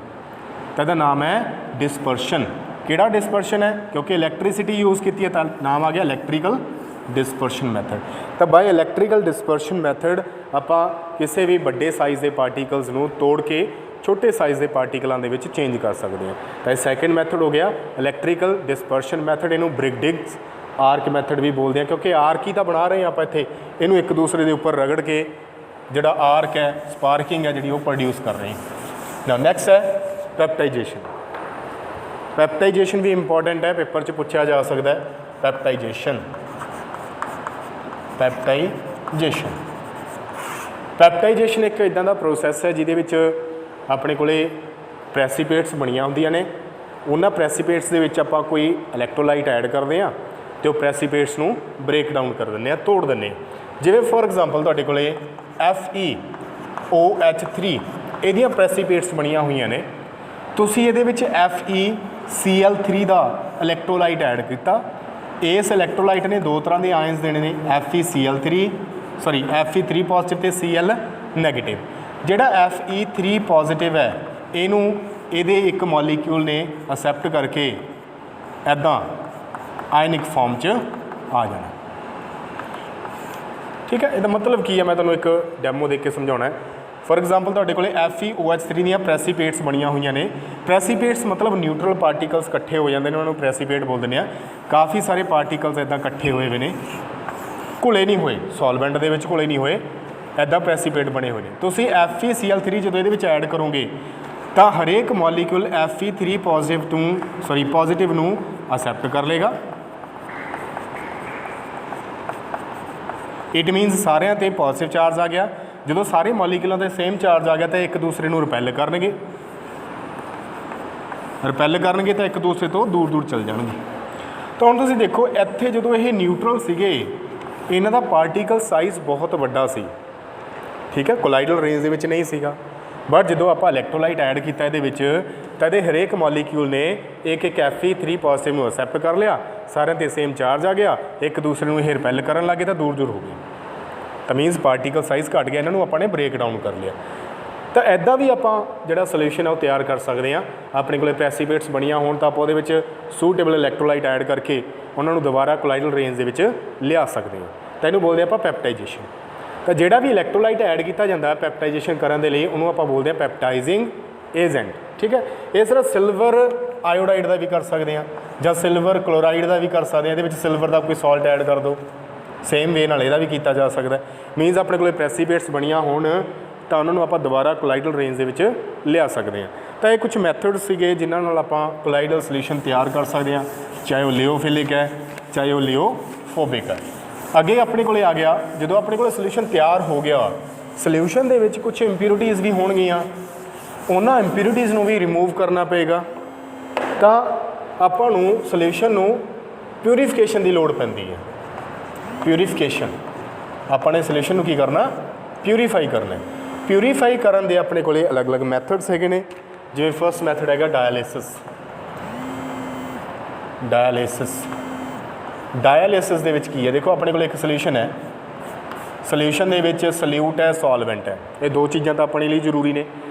ਤਾਂ ਇਹਦਾ ਨਾਮ ਹੈ ਡਿਸਪਰਸ਼ਨ। ਕਿਹੜਾ ਡਿਸਪਰਸ਼ਨ ਹੈ, ਕਿਉਂਕਿ ਇਲੈਕਟ੍ਰੀਸਿਟੀ ਯੂਜ਼ ਕੀਤੀ ਹੈ ਤਾਂ ਨਾਮ ਆ ਗਿਆ ਇਲੈਕਟ੍ਰੀਕਲ ਡਿਸਪਰਸ਼ਨ ਮੈਥਡ। ਤਾਂ ਬਾਈ ਇਲੈਕਟ੍ਰੀਕਲ ਡਿਸਪਰਸ਼ਨ ਮੈਥਡ ਆਪਾਂ ਕਿਸੇ ਵੀ ਵੱਡੇ ਸਾਈਜ਼ ਦੇ ਪਾਰਟੀਕਲਸ ਨੂੰ ਤੋੜ ਕੇ ਛੋਟੇ ਸਾਈਜ਼ ਦੇ ਪਾਰਟੀਕਲਾਂ ਦੇ ਵਿੱਚ ਚੇਂਜ ਕਰ ਸਕਦੇ ਹਾਂ। ਤਾਂ ਇਹ ਸੈਕਿੰਡ ਮੈਥਡ ਹੋ ਗਿਆ ਇਲੈਕਟ੍ਰੀਕਲ ਡਿਸਪਰਸ਼ਨ ਮੈਥਡ। ਇਹਨੂੰ ਬ੍ਰਿਗਡਿਗਸ ਆਰਕ ਮੈਥਡ ਵੀ ਬੋਲਦੇ ਹਾਂ, ਕਿਉਂਕਿ ਆਰਕ ਹੀ ਤਾਂ ਬਣਾ ਰਹੇ ਹਾਂ ਆਪਾਂ ਇੱਥੇ। ਇਹਨੂੰ ਇੱਕ ਦੂਸਰੇ ਦੇ ਉੱਪਰ ਰਗੜ ਕੇ ਜਿਹੜਾ ਆਰਕ ਹੈ, ਸਪਾਰਕਿੰਗ ਹੈ ਜਿਹੜੀ ਉਹ ਪ੍ਰੋਡਿਊਸ ਕਰ ਰਹੇ ਹਾਂ। ਨਾਓ ਨੈਕਸਟ ਹੈ ਪੈਪਟਾਈਜੇਸ਼ਨ। ਪੈਪਟਾਈਜੇਸ਼ਨ ਵੀ ਇੰਪੋਰਟੈਂਟ ਹੈ, ਪੇਪਰ 'ਚ ਪੁੱਛਿਆ ਜਾ ਸਕਦਾ ਹੈ। ਪੈਪਟਾਈਜੇਸ਼ਨ ਪੈਪਟਾਈਜੇਸ਼ਨ ਇੱਕ ਇੱਦਾਂ ਦਾ ਪ੍ਰੋਸੈਸ ਹੈ ਜਿਹਦੇ ਵਿੱਚ ਆਪਣੇ ਕੋਲੇ ਪ੍ਰੈਸੀਪੇਟਸ ਬਣੀਆਂ ਹੁੰਦੀਆਂ ਨੇ। ਉਹਨਾਂ ਪ੍ਰੈਸੀਪੇਟਸ ਦੇ ਵਿੱਚ ਆਪਾਂ ਕੋਈ ਇਲੈਕਟ੍ਰੋਲਾਈਟ ਐਡ ਕਰਦੇ ਹਾਂ ਅਤੇ ਉਹ ਪ੍ਰੈਸੀਪੇਟਸ ਨੂੰ ਬ੍ਰੇਕ ਡਾਊਨ ਕਰ ਦਿੰਦੇ ਹਾਂ, ਤੋੜ ਦਿੰਦੇ ਹਾਂ। ਜਿਵੇਂ ਫੋਰ ਐਗਜ਼ਾਮਪਲ ਤੁਹਾਡੇ ਕੋਲੇ FeOH3 ਇਹਦੀਆਂ ਪ੍ਰੈਸੀਪੇਟਸ ਬਣੀਆਂ ਹੋਈਆਂ ਨੇ। ਤੁਸੀਂ ਇਹਦੇ ਵਿੱਚ FeCl3 ਦਾ ਇਲੈਕਟ੍ਰੋਲਾਈਟ ਐਡ ਕੀਤਾ। ਇਸ ਇਲੈਕਟ੍ਰੋਲਾਈਟ ਨੇ ਦੋ ਤਰ੍ਹਾਂ ਦੇ ਆਇਨਸ ਦੇਣੇ ਨੇ, Fe3 ਪੋਜ਼ਿਟਿਵ ਅਤੇ Cl ਨੈਗੇਟਿਵ। ਜਿਹੜਾ Fe3 ਪੋਜ਼ਿਟਿਵ ਹੈ ਇਹਨੂੰ ਇਹਦੇ ਇੱਕ ਮੋਲੀਕਿਊਲ ਨੇ ਅਸੈਪਟ ਕਰਕੇ ਇੱਦਾਂ ਆਇਨਿਕ ਫਾਰਮ 'ਚ ਆ ਜਾਣਾ। ਠੀਕ ਹੈ, ਇਹਦਾ ਮਤਲਬ ਕੀ ਹੈ, ਮੈਂ ਤੁਹਾਨੂੰ ਇੱਕ ਡੈਮੋ ਦੇ ਕੇ ਸਮਝਾਉਣਾ ਹੈ। ਫੋਰ ਐਗਜ਼ਾਮਪਲ ਤੁਹਾਡੇ ਕੋਲ FeOH3 ਦੀਆਂ ਪ੍ਰੈਸੀਪੇਟਸ ਬਣੀਆਂ ਹੋਈਆਂ ਨੇ। ਪ੍ਰੈਸੀਪੇਟਸ ਮਤਲਬ ਨਿਊਟਰਲ ਪਾਰਟੀਕਲਸ ਇਕੱਠੇ ਹੋ ਜਾਂਦੇ ਨੇ, ਉਹਨਾਂ ਨੂੰ ਪ੍ਰੈਸੀਪੇਟ ਬੋਲ ਦਿੰਦੇ ਆ। ਕਾਫੀ ਸਾਰੇ ਪਾਰਟੀਕਲਸ ਇੱਦਾਂ ਇਕੱਠੇ ਹੋਏ ਹੋਏ ਨੇ, ਘੁਲੇ ਨਹੀਂ ਹੋਏ, ਸੋਲਵੈਂਟ ਦੇ ਵਿੱਚ ਘੁਲੇ ਨਹੀਂ ਹੋਏ, ਇੱਦਾਂ ਪ੍ਰੈਸੀਪੇਟ ਬਣੇ ਹੋਏ ਨੇ। ਤੁਸੀਂ FeCl3 ਜਦੋਂ ਇਹਦੇ ਵਿੱਚ ਐਡ ਕਰੋਗੇ ਤਾਂ ਹਰੇਕ ਮੋਲੀਕਿਊਲ Fe3 ਪੋਜ਼ਿਟਿਵ ਨੂੰ ਅਸੈਪਟ ਕਰ ਲੇਗਾ। ਇਟ ਮੀਨਸ ਸਾਰਿਆਂ 'ਤੇ ਪੋਜ਼ਿਟਿਵ ਚਾਰਜ ਆ ਗਿਆ। ਜਦੋਂ ਸਾਰੇ ਮੋਲੀਕਿਊਲਾਂ 'ਤੇ ਸੇਮ ਚਾਰਜ ਆ ਗਿਆ ਤਾਂ ਇੱਕ ਦੂਸਰੇ ਨੂੰ ਰਿਪੈਲ ਕਰਨਗੇ ਤਾਂ ਇੱਕ ਦੂਸਰੇ ਤੋਂ ਦੂਰ ਦੂਰ ਚੱਲ ਜਾਣਗੇ। ਤਾਂ ਹੁਣ ਤੁਸੀਂ ਦੇਖੋ ਇੱਥੇ ਜਦੋਂ ਇਹ ਨਿਊਟਰਲ ਸੀਗੇ ਇਹਨਾਂ ਦਾ ਪਾਰਟੀਕਲ ਸਾਈਜ਼ ਬਹੁਤ ਵੱਡਾ ਸੀ। ਠੀਕ ਹੈ, ਕੋਲਾਈਡਲ ਰੇਂਜ ਦੇ ਵਿੱਚ ਨਹੀਂ ਸੀਗਾ। ਬਟ ਜਦੋਂ ਆਪਾਂ ਇਲੈਕਟ੍ਰੋਲਾਈਟ ਐਡ ਕੀਤਾ ਇਹਦੇ ਵਿੱਚ ਤਾਂ ਇਹਦੇ ਹਰੇਕ ਮੋਲੀਕਿਊਲ ਨੇ ਇੱਕ Fe3 ਪੋਜ਼ਿਟਿਵ ਨੂੰ ਅਸੈਪਟ ਕਰ ਲਿਆ, ਸਾਰਿਆਂ 'ਤੇ ਸੇਮ ਚਾਰਜ ਆ ਗਿਆ, ਇੱਕ ਦੂਸਰੇ ਨੂੰ ਇਹ ਰਿਪੈਲ ਕਰਨ ਲੱਗੇ ਤਾਂ ਦੂਰ ਦੂਰ ਹੋ ਗਏ। ਤਾਂ ਮੀਨਸ ਪਾਰਟੀਕਲ ਸਾਈਜ਼ ਘੱਟ ਗਿਆ, ਇਹਨਾਂ ਨੂੰ ਆਪਾਂ ਨੇ ਬ੍ਰੇਕ ਡਾਊਨ ਕਰ ਲਿਆ। ਤਾਂ ਇੱਦਾਂ ਵੀ ਆਪਾਂ ਜਿਹੜਾ ਸੋਲਿਊਸ਼ਨ ਹੈ ਉਹ ਤਿਆਰ ਕਰ ਸਕਦੇ ਹਾਂ। ਆਪਣੇ ਕੋਲ ਪ੍ਰੈਸੀਪੇਟਸ ਬਣੀਆਂ ਹੋਣ ਤਾਂ ਆਪਾਂ ਉਹਦੇ ਵਿੱਚ ਸੂਟੇਬਲ ਇਲੈਕਟ੍ਰੋਲਾਈਟ ਐਡ ਕਰਕੇ ਉਹਨਾਂ ਨੂੰ ਦੁਬਾਰਾ ਕੋਲਾਈਡਲ ਰੇਂਜ ਦੇ ਵਿੱਚ ਲਿਆ ਸਕਦੇ ਹਾਂ। ਤਾਂ ਇਹਨੂੰ ਬੋਲਦੇ ਆਪਾਂ ਪੈਪਟਾਈਜੇਸ਼ਨ। ਤਾਂ ਜਿਹੜਾ ਵੀ ਇਲੈਕਟ੍ਰੋਲਾਈਟ ਐਡ ਕੀਤਾ ਜਾਂਦਾ ਪੈਪਟਾਈਜੇਸ਼ਨ ਕਰਨ ਦੇ ਲਈ ਉਹਨੂੰ ਆਪਾਂ ਬੋਲਦੇ ਹਾਂ ਪੈਪਟਾਈਜ਼ਿੰਗ ਏਜੰਟ। ਠੀਕ ਹੈ, ਇਸ ਤਰ੍ਹਾਂ ਸਿਲਵਰ ਆਇਓਡਾਈਡ ਦਾ ਵੀ ਕਰ ਸਕਦੇ ਹਾਂ ਜਾਂ ਸਿਲਵਰ ਕਲੋਰਾਈਡ ਦਾ ਵੀ ਕਰ ਸਕਦੇ ਹਾਂ। ਇਹਦੇ ਵਿੱਚ ਸਿਲਵਰ ਦਾ ਕੋਈ ਸਾਲਟ ਐਡ ਕਰ ਦਿਓ, ਸੇਮ ਵੇ ਨਾਲ ਇਹਦਾ ਵੀ ਕੀਤਾ ਜਾ ਸਕਦਾ। ਮੀਨਸ ਆਪਣੇ ਕੋਲ ਪ੍ਰੈਸੀਪੇਟਸ ਬਣੀਆਂ ਹੋਣ ਤਾਂ ਉਹਨਾਂ ਨੂੰ ਆਪਾਂ ਦੁਬਾਰਾ ਕੋਲਾਈਡਲ ਰੇਂਜ ਦੇ ਵਿੱਚ ਲਿਆ ਸਕਦੇ ਹਾਂ। ਤਾਂ ਇਹ ਕੁਝ ਮੈਥਡ ਸੀਗੇ ਜਿਨ੍ਹਾਂ ਨਾਲ ਆਪਾਂ ਕੋਲਾਈਡਲ ਸੋਲਿਊਸ਼ਨ ਤਿਆਰ ਕਰ ਸਕਦੇ ਹਾਂ, ਚਾਹੇ ਉਹ ਲਿਓਫਿਲਿਕ ਹੈ ਚਾਹੇ ਉਹ ਲਿਓਫੋਬਿਕ ਹੈ। ਅੱਗੇ ਆਪਣੇ ਕੋਲ ਆ ਗਿਆ, ਜਦੋਂ ਆਪਣੇ ਕੋਲ ਸੋਲਿਊਸ਼ਨ ਤਿਆਰ ਹੋ ਗਿਆ, ਸੋਲਿਊਸ਼ਨ ਦੇ ਵਿੱਚ ਕੁਝ ਇੰਪਿਊਰਿਟੀਜ਼ ਵੀ ਹੋਣਗੀਆਂ, ਉਹਨਾਂ ਇੰਪਿਊਰਿਟੀਜ਼ ਨੂੰ ਵੀ ਰਿਮੂਵ ਕਰਨਾ ਪਏਗਾ। ਤਾਂ ਆਪਾਂ ਨੂੰ ਸੋਲਿਊਸ਼ਨ ਨੂੰ ਪਿਊਰੀਫਿਕੇਸ਼ਨ ਦੀ ਲੋੜ ਪੈਂਦੀ ਹੈ। ਪਿਊਰੀਫਿਕੇਸ਼ਨ, ਆਪਾਂ ਨੇ ਸੋਲਿਊਸ਼ਨ ਨੂੰ ਕੀ ਕਰਨਾ, ਪਿਊਰੀਫਾਈ ਕਰਨਾ। ਪਿਊਰੀਫਾਈ ਕਰਨ ਦੇ ਆਪਣੇ ਕੋਲੇ ਅਲੱਗ-ਅਲੱਗ ਮੈਥਡਸ ਹੈਗੇ ਨੇ। ਜਿਵੇਂ ਫਸਟ ਮੈਥਡ ਹੈਗਾ ਡਾਇਲਿਸਿਸ ਦੇ ਵਿੱਚ ਕੀ ਹੈ, ਦੇਖੋ ਆਪਣੇ ਕੋਲ ਇੱਕ ਸੋਲਿਊਸ਼ਨ ਹੈ, ਸੋਲਿਊਸ਼ਨ ਦੇ ਵਿੱਚ ਸੋਲਿਊਟ ਹੈ, ਸੋਲਵੈਂਟ ਹੈ। ਇਹ ਦੋ ਚੀਜ਼ਾਂ ਤਾਂ ਆਪਣੇ ਲਈ ਜ਼ਰੂਰੀ ਨੇ,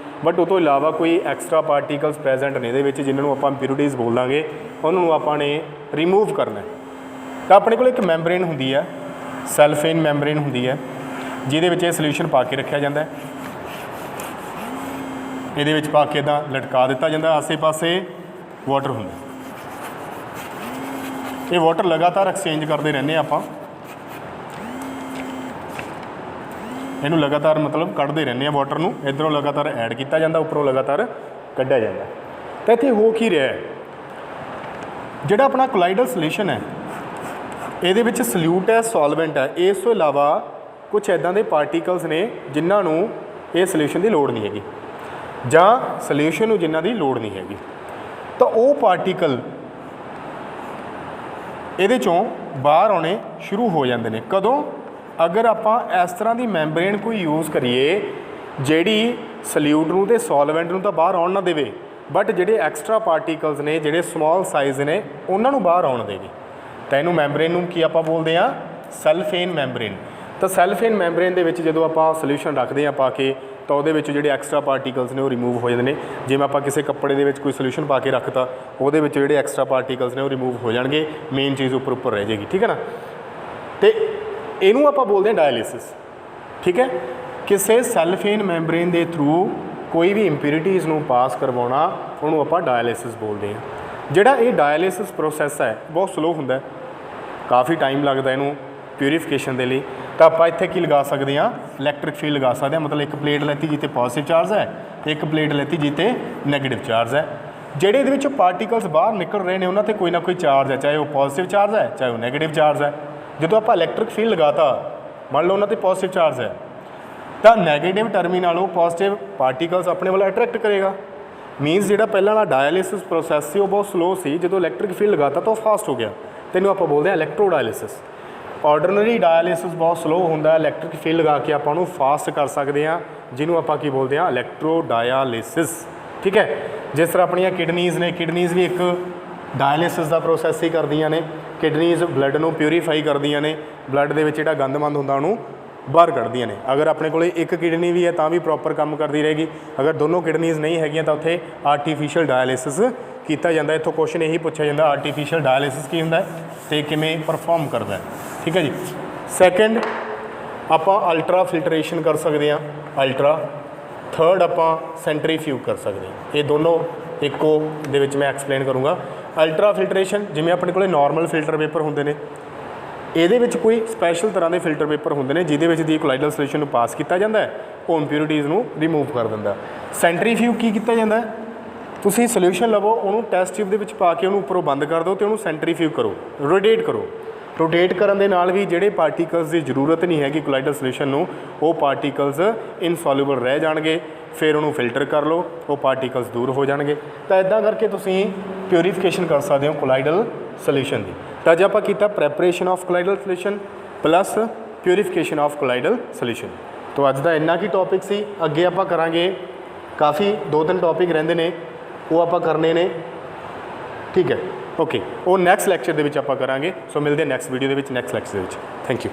ਬਟ ਉਹ ਤੋਂ ਇਲਾਵਾ ਕੋਈ ਐਕਸਟਰਾ ਪਾਰਟੀਕਲਸ ਪ੍ਰੈਜ਼ੈਂਟ ਨੇ ਇਹਦੇ ਵਿੱਚ ਜਿਨ੍ਹਾਂ ਨੂੰ ਆਪਾਂ ਇੰਪਿਊਰਿਟੀਜ਼ ਬੋਲਾਂਗੇ, ਉਹਨਾਂ ਨੂੰ ਆਪਾਂ ਨੇ ਰਿਮੂਵ ਕਰਨਾ। ਤਾਂ ਆਪਣੇ ਕੋਲ ਇੱਕ ਮੈਂਬਰੇਨ ਹੁੰਦੀ ਹੈ, ਸੈਲਫੇਨ ਮੈਂਬਰੇਨ ਹੁੰਦੀ ਹੈ, ਜਿਹਦੇ ਵਿੱਚ ਇਹ ਸੋਲਿਊਸ਼ਨ ਪਾ ਕੇ ਰੱਖਿਆ ਜਾਂਦਾ। ਇਹਦੇ ਵਿੱਚ ਪਾ ਕੇ ਇੱਦਾਂ ਲਟਕਾ ਦਿੱਤਾ ਜਾਂਦਾ, ਆਸੇ-ਪਾਸੇ ਵਾਟਰ ਹੁੰਦਾ। ਇਹ ਵਾਟਰ ਲਗਾਤਾਰ ਐਕਸਚੇਂਜ ਕਰਦੇ ਰਹਿੰਦੇ ਆਪਾਂ। ਇਹਨੂੰ ਲਗਾਤਾਰ मतलब ਕੱਢਦੇ ਰਹਿੰਦੇ ਆ ਵਾਟਰ ਨੂੰ, ਇੱਧਰੋਂ ਲਗਾਤਾਰ ਐਡ ਕੀਤਾ ਜਾਂਦਾ, ਉੱਪਰੋਂ ਲਗਾਤਾਰ ਕੱਢਿਆ ਜਾਂਦਾ। ਤਾਂ ਇੱਥੇ ਹੋ ਕੀ ਰਿਹਾ ਹੈ, ਜਿਹੜਾ ਆਪਣਾ ਕੋਲਾਈਡਲ ਸੋਲਿਊਸ਼ਨ ਹੈ ਇਹਦੇ ਵਿੱਚ ਸਲਿਊਟ ਹੈ, ਸੋਲਵੈਂਟ ਹੈ, ਇਸ ਤੋਂ ਇਲਾਵਾ ਕੁਛ ਇੱਦਾਂ ਦੇ ਪਾਰਟੀਕਲਸ ਨੇ ਜਿਨ੍ਹਾਂ ਨੂੰ ਇਹ ਸੋਲਿਊਸ਼ਨ ਦੀ ਲੋੜ ਨਹੀਂ ਹੈਗੀ ਜਾਂ ਸੋਲਿਊਸ਼ਨ ਨੂੰ ਜਿਨ੍ਹਾਂ ਦੀ ਲੋੜ ਨਹੀਂ ਹੈਗੀ। ਤਾਂ ਉਹ ਪਾਰਟੀਕਲ ਇਹਦੇ ਚੋਂ ਬਾਹਰ ਆਉਣੇ ਸ਼ੁਰੂ ਹੋ ਜਾਂਦੇ ਨੇ। ਕਦੋਂ? ਅਗਰ ਆਪਾਂ ਇਸ ਤਰ੍ਹਾਂ ਦੀ ਮੈਂਬਰੇਨ ਕੋਈ ਯੂਜ਼ ਕਰੀਏ ਜਿਹੜੀ ਸਲਿਊਟ ਨੂੰ ਤੇ ਸੋਲਵੈਂਟ ਨੂੰ ਤਾਂ ਬਾਹਰ ਆਉਣ ਨਾ ਦੇਵੇ, ਬਟ ਜਿਹੜੇ ਐਕਸਟਰਾ ਪਾਰਟੀਕਲਸ ਨੇ ਜਿਹੜੇ ਸਮਾਲ ਸਾਈਜ਼ ਨੇ ਉਹਨਾਂ ਨੂੰ ਬਾਹਰ ਆਉਣ ਦੇਵੇ। ਤਾਂ ਇਹਨੂੰ ਮੈਂਬਰੇਨ ਨੂੰ ਕੀ ਆਪਾਂ ਬੋਲਦੇ ਹਾਂ? ਸੈਲਫੇਨ ਮੈਂਬਰੇਨ। ਤਾਂ ਸੈਲਫੇਨ ਮੈਂਬਰੇਨ ਦੇ ਵਿੱਚ ਜਦੋਂ ਆਪਾਂ ਸੋਲਿਊਸ਼ਨ ਰੱਖਦੇ ਹਾਂ ਪਾ ਕੇ, ਤਾਂ ਉਹਦੇ ਵਿੱਚ ਜਿਹੜੇ ਐਕਸਟਰਾ ਪਾਰਟੀਕਲਸ ਨੇ ਉਹ ਰਿਮੂਵ ਹੋ ਜਾਂਦੇ ਨੇ। ਜਿਵੇਂ ਆਪਾਂ ਕਿਸੇ ਕੱਪੜੇ ਦੇ ਵਿੱਚ ਕੋਈ ਸੋਲਿਊਸ਼ਨ ਪਾ ਕੇ ਰੱਖਤਾ, ਉਹਦੇ ਵਿੱਚ ਜਿਹੜੇ ਐਕਸਟਰਾ ਪਾਰਟੀਕਲਸ ਨੇ ਉਹ ਰਿਮੂਵ ਹੋ ਜਾਣਗੇ, ਮੇਨ ਚੀਜ਼ ਉੱਪਰ ਰਹਿ ਜਾਏਗੀ, ਠੀਕ ਹੈ ਨਾ। ਤੇ ਇਹਨੂੰ ਆਪਾਂ ਬੋਲਦੇ ਹਾਂ ਡਾਇਲਿਸਿਸ, ਠੀਕ ਹੈ। ਕਿਸੇ ਸੈਲਫੇਨ ਮੈਂਬਰੇਨ ਦੇ ਥਰੂ ਕੋਈ ਵੀ ਇੰਪਿਊਰਿਟੀਜ਼ ਨੂੰ ਪਾਸ ਕਰਵਾਉਣਾ ਉਹਨੂੰ ਆਪਾਂ ਡਾਇਲਿਸਿਸ ਬੋਲਦੇ ਹਾਂ। ਜਿਹੜਾ ਇਹ ਡਾਇਲਿਸਿਸ ਪ੍ਰੋਸੈਸ ਹੈ ਬਹੁਤ ਸਲੋ ਹੁੰਦਾ, ਕਾਫੀ ਟਾਈਮ ਲੱਗਦਾ ਇਹਨੂੰ ਪਿਊਰੀਫਿਕੇਸ਼ਨ ਦੇ ਲਈ। ਤਾਂ ਆਪਾਂ ਇੱਥੇ ਕੀ ਲਗਾ ਸਕਦੇ ਹਾਂ? ਇਲੈਕਟ੍ਰਿਕ ਫੀਲਡ ਲਗਾ ਸਕਦੇ ਹਾਂ। ਮਤਲਬ ਇੱਕ ਪਲੇਟ ਲੈਤੀ ਜਿੱਤੇ ਪੋਜ਼ੀਟਿਵ ਚਾਰਜ ਹੈ, ਇੱਕ ਪਲੇਟ ਲੈਤੀ ਜਿੱਤੇ ਨੈਗੇਟਿਵ ਚਾਰਜ ਹੈ। ਜਿਹੜੇ ਇਹਦੇ ਵਿੱਚੋਂ ਪਾਰਟੀਕਲਸ ਬਾਹਰ ਨਿਕਲ ਰਹੇ ਨੇ ਉਹਨਾਂ 'ਤੇ ਕੋਈ ਨਾ ਕੋਈ ਚਾਰਜ ਹੈ, ਚਾਹੇ ਉਹ ਪੋਜ਼ੀਟਿਵ ਚਾਰਜ ਹੈ ਚਾਹੇ ਉਹ ਨੈਗੇਟਿਵ ਚਾਰਜ ਹੈ। ਜਦੋਂ ਆਪਾਂ ਇਲੈਕਟ੍ਰਿਕ ਫੀਲਡ ਲਗਾਤਾ, ਮੰਨ ਲਓ ਉਹਨਾਂ 'ਤੇ ਪੋਜ਼ੀਟਿਵ ਚਾਰਜ ਹੈ, ਤਾਂ ਨੈਗੇਟਿਵ ਟਰਮੀਨਲ ਉਹ ਪੋਜ਼ੀਟਿਵ ਪਾਰਟੀਕਲਸ ਆਪਣੇ ਵੱਲ ਅਟਰੈਕਟ ਕਰੇਗਾ। ਮੀਨਸ ਜਿਹੜਾ ਪਹਿਲਾਂ ਵਾਲਾ ਡਾਇਲਿਸਿਸ ਪ੍ਰੋਸੈਸ ਸੀ ਉਹ ਬਹੁਤ ਸਲੋ ਸੀ, ਜਦੋਂ ਇਲੈਕਟ੍ਰਿਕ ਫੀਲਡ ਲਗਾਤਾ ਤਾਂ ਉਹ ਫਾਸਟ ਹੋ ਗਿਆ। ਤੈਨੂੰ ਆਪਾਂ ਬੋਲਦੇ ਹਾਂ ਇਲੈਕਟ੍ਰੋ ਡਾਇਲਿਸਿਸ। ਆਰਡੀਨਰੀ ਡਾਇਲਿਸਿਸ ਬਹੁਤ ਸਲੋ ਹੁੰਦਾ, ਇਲੈਕਟ੍ਰਿਕ ਫੀਲਡ ਲਗਾ ਕੇ ਆਪਾਂ ਉਹਨੂੰ ਫਾਸਟ ਕਰ ਸਕਦੇ ਹਾਂ, ਜਿਹਨੂੰ ਆਪਾਂ ਕੀ ਬੋਲਦੇ ਹਾਂ? ਇਲੈਕਟ੍ਰੋ ਡਾਇਲਿਸਿਸ, ਠੀਕ ਹੈ। ਜਿਸ ਤਰ੍ਹਾਂ ਆਪਣੀਆਂ ਕਿਡਨੀਜ਼ ਨੇ, ਕਿਡਨੀਜ਼ ਵੀ ਇੱਕ ਡਾਇਲਿਸਿਸ ਦਾ ਪ੍ਰੋਸੈਸ ਹੀ ਕਰਦੀਆਂ ਨੇ। ਕਿਡਨੀਜ਼ ਬਲੱਡ ਨੂੰ ਪਿਊਰੀਫਾਈ ਕਰਦੀਆਂ ਨੇ, ਬਲੱਡ ਦੇ ਵਿੱਚ ਜਿਹੜਾ ਗੰਦਮੰਦ ਹੁੰਦਾ ਉਹਨੂੰ ਬਾਹਰ ਕੱਢਦੀਆਂ ਨੇ। ਅਗਰ ਆਪਣੇ ਕੋਲ ਇੱਕ ਕਿਡਨੀ ਵੀ ਹੈ ਤਾਂ ਵੀ ਪ੍ਰੋਪਰ ਕੰਮ ਕਰਦੀ ਰਹੇਗੀ, ਅਗਰ ਦੋਨੋਂ ਕਿਡਨੀਜ਼ ਨਹੀਂ ਹੈਗੀਆਂ ਤਾਂ ਉੱਥੇ ਆਰਟੀਫਿਸ਼ੀਅਲ ਡਾਇਲਿਸਿਸ ਕੀਤਾ ਜਾਂਦਾ। ਇੱਥੋਂ ਕੁਐਸਚਨ ਇਹੀ ਪੁੱਛਿਆ ਜਾਂਦਾ ਆਰਟੀਫਿਸ਼ੀਅਲ ਡਾਇਲਿਸਿਸ ਕੀ ਹੁੰਦਾ ਅਤੇ ਕਿਵੇਂ ਪਰਫੋਰਮ ਕਰਦਾ, ਠੀਕ ਹੈ ਜੀ। ਸੈਕਿੰਡ ਆਪਾਂ ਅਲਟਰਾ ਫਿਲਟਰੇਸ਼ਨ ਕਰ ਸਕਦੇ ਹਾਂ, ਅਲਟਰਾ। ਥਰਡ ਆਪਾਂ ਸੈਂਟਰੀਫਿਊਗ ਕਰ ਸਕਦੇ ਹਾਂ। ਇਹ ਦੋਨੋਂ ਇੱਕੋ ਦੇ ਵਿੱਚ ਮੈਂ ਐਕਸਪਲੇਨ ਕਰੂੰਗਾ। ਅਲਟਰਾ ਫਿਲਟਰੇਸ਼ਨ ਜਿਵੇਂ ਆਪਣੇ ਕੋਲ ਨਾਰਮਲ ਫਿਲਟਰ ਪੇਪਰ ਹੁੰਦੇ ਨੇ, ਇਹਦੇ ਵਿੱਚ ਕੋਈ ਸਪੈਸ਼ਲ ਤਰ੍ਹਾਂ ਦੇ ਫਿਲਟਰ ਪੇਪਰ ਹੁੰਦੇ ਨੇ ਜਿਹਦੇ ਵਿੱਚ ਦੀ ਕੋਲਾਈਡਲ ਸੋਲਿਊਸ਼ਨ ਨੂੰ ਪਾਸ ਕੀਤਾ ਜਾਂਦਾ ਹੈ, ਉਹ ਇੰਪਿਊਰਿਟੀਜ਼ ਨੂੰ ਰਿਮੂਵ ਕਰ ਦਿੰਦਾ। ਸੈਂਟਰੀਫਿਊਗ ਕੀ ਕੀਤਾ ਜਾਂਦਾ ਹੈ? ਤੁਸੀਂ ਸੋਲਿਊਸ਼ਨ ਲਵੋ, ਉਹਨੂੰ ਟੈਸਟ ਟਿਊਬ ਦੇ ਵਿੱਚ ਪਾ ਕੇ ਉਹਨੂੰ ਉੱਪਰੋਂ ਬੰਦ ਕਰ ਦਿਓ ਅਤੇ ਉਹਨੂੰ ਸੈਂਟਰੀਫਿਊਗ ਕਰੋ, ਰੋਟੇਟ ਕਰੋ। ਰੋਟੇਟ ਕਰਨ ਦੇ ਨਾਲ ਵੀ ਜਿਹੜੇ ਪਾਰਟੀਕਲਸ ਦੀ ਜ਼ਰੂਰਤ ਨਹੀਂ ਹੈਗੀ ਕੋਲਾਈਡਲ ਸੋਲਿਊਸ਼ਨ ਨੂੰ, ਉਹ ਪਾਰਟੀਕਲਸ ਇਨਸੋਲੂਬਲ ਰਹਿ ਜਾਣਗੇ। ਫਿਰ ਉਹਨੂੰ ਫਿਲਟਰ ਕਰ ਲਓ, ਉਹ ਪਾਰਟੀਕਲਸ ਦੂਰ ਹੋ ਜਾਣਗੇ। ਤਾਂ ਇੱਦਾਂ ਕਰਕੇ ਤੁਸੀਂ ਪਿਊਰੀਫਿਕੇਸ਼ਨ ਕਰ ਸਕਦੇ ਹੋ ਕੋਲਾਈਡਲ ਸੋਲਿਊਸ਼ਨ ਦੀ। ਤਾਂ ਜੇ ਆਪਾਂ ਕੀਤਾ preparation of colloidal solution plus purification of colloidal solution. ਤਾਂ ਅੱਜ ਦਾ ਇੰਨਾ ਕੀ ਟੌਪਿਕ ਸੀ। ਅੱਗੇ ਆਪਾਂ ਕਰਾਂਗੇ, ਕਾਫੀ 2-3 ਟੌਪਿਕ ਰਹਿੰਦੇ ਨੇ, ਉਹ ਆਪਾਂ ਕਰਨੇ ਨੇ, ਠੀਕ ਹੈ। ਓਕੇ, ਉਹ ਨੈਕਸਟ ਲੈਕਚਰ ਦੇ ਵਿੱਚ ਆਪਾਂ ਕਰਾਂਗੇ। ਸੋ ਮਿਲਦੇ ਨੈਕਸਟ ਵੀਡੀਓ ਦੇ ਵਿੱਚ, ਨੈਕਸਟ ਲੈਕਚਰ ਦੇ ਵਿੱਚ। Thank you.